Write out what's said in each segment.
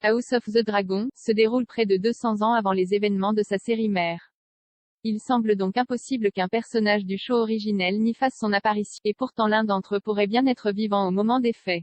House of the Dragon, se déroule près de 200 ans avant les événements de sa série mère. Il semble donc impossible qu'un personnage du show originel n'y fasse son apparition, et pourtant l'un d'entre eux pourrait bien être vivant au moment des faits.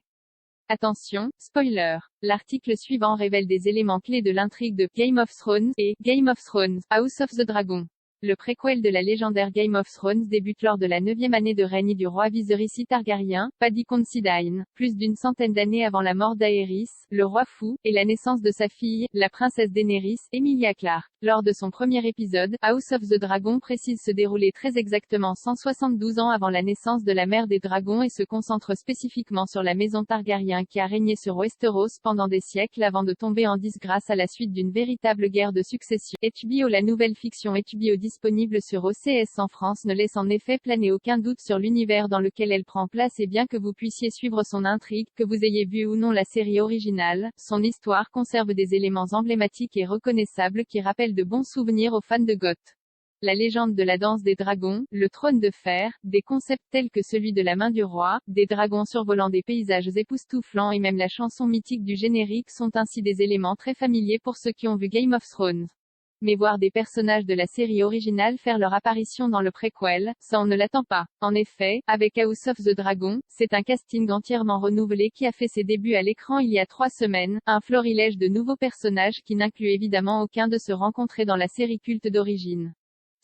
Attention, spoiler. L'article suivant révèle des éléments clés de l'intrigue de Game of Thrones et Game of Thrones, House of the Dragon. Le préquel de la légendaire Game of Thrones débute lors de la 9e année de règne du roi Viserys Targaryen, Paddy Considine, plus d'une centaine d'années avant la mort d'Aerys, le roi fou, et la naissance de sa fille, la princesse Daenerys, Emilia Clarke. Lors de son premier épisode, House of the Dragon précise se dérouler très exactement 172 ans avant la naissance de la mère des dragons et se concentre spécifiquement sur la maison Targaryen qui a régné sur Westeros pendant des siècles avant de tomber en disgrâce à la suite d'une véritable guerre de succession. HBO. La nouvelle fiction HBO disponible sur OCS en France ne laisse en effet planer aucun doute sur l'univers dans lequel elle prend place et bien que vous puissiez suivre son intrigue, que vous ayez vu ou non la série originale, son histoire conserve des éléments emblématiques et reconnaissables qui rappellent de bons souvenirs aux fans de GOT. La légende de la danse des dragons, le trône de fer, des concepts tels que celui de la main du roi, des dragons survolant des paysages époustouflants et même la chanson mythique du générique sont ainsi des éléments très familiers pour ceux qui ont vu Game of Thrones. Mais voir des personnages de la série originale faire leur apparition dans le préquel, ça on ne l'attend pas. En effet, avec House of the Dragon, c'est un casting entièrement renouvelé qui a fait ses débuts à l'écran il y a 3 semaines, un florilège de nouveaux personnages qui n'inclut évidemment aucun de ceux rencontrés dans la série culte d'origine.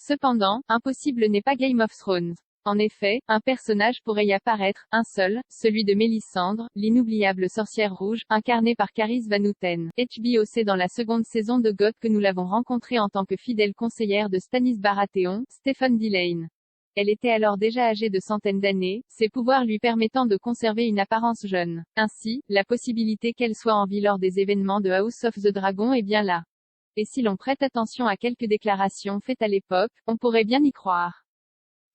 Cependant, impossible n'est pas Game of Thrones. En effet, un personnage pourrait y apparaître, un seul, celui de Mélisandre, l'inoubliable sorcière rouge, incarnée par Carice Van Houten. HBO. C'est dans la seconde saison de GOT que nous l'avons rencontrée en tant que fidèle conseillère de Stannis Baratheon, Stephen Dillane. Elle était alors déjà âgée de centaines d'années, ses pouvoirs lui permettant de conserver une apparence jeune. Ainsi, la possibilité qu'elle soit en vie lors des événements de House of the Dragon est bien là. Et si l'on prête attention à quelques déclarations faites à l'époque, on pourrait bien y croire.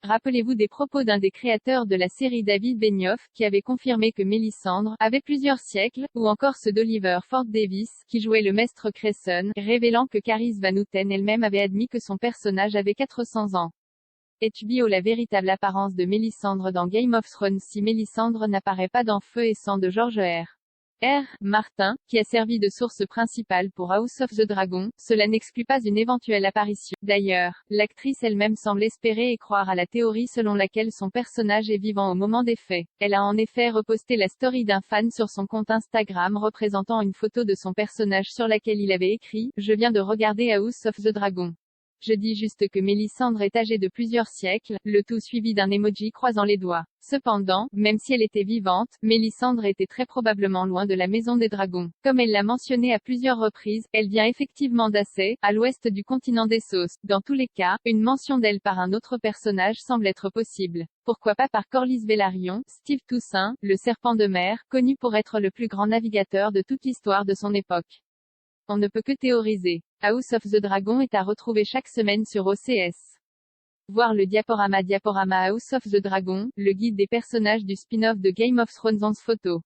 Rappelez-vous des propos d'un des créateurs de la série, David Benioff, qui avait confirmé que Mélisandre avait plusieurs siècles, ou encore ceux d'Oliver Ford Davis, qui jouait le maître Cresson, révélant que Carice Van Houten elle-même avait admis que son personnage avait 400 ans. HBO. La véritable apparence de Mélisandre dans Game of Thrones. Si Mélisandre n'apparaît pas dans Feu et Sang de George R. Martin, qui a servi de source principale pour House of the Dragon, cela n'exclut pas une éventuelle apparition. D'ailleurs, l'actrice elle-même semble espérer et croire à la théorie selon laquelle son personnage est vivant au moment des faits. Elle a en effet reposté la story d'un fan sur son compte Instagram représentant une photo de son personnage sur laquelle il avait écrit « Je viens de regarder House of the Dragon. Je dis juste que Mélisandre est âgée de plusieurs siècles, le tout suivi d'un emoji croisant les doigts. Cependant, même si elle était vivante, Mélisandre était très probablement loin de la Maison des Dragons. Comme elle l'a mentionné à plusieurs reprises, elle vient effectivement d'Assay, à l'ouest du continent d'Essos. Dans tous les cas, une mention d'elle par un autre personnage semble être possible. Pourquoi pas par Corlys Velaryon, Steve Toussaint, le serpent de mer, connu pour être le plus grand navigateur de toute l'histoire de son époque. On ne peut que théoriser. House of the Dragon est à retrouver chaque semaine sur OCS. Voir le diaporama House of the Dragon, le guide des personnages du spin-off de Game of Thrones 11 photos.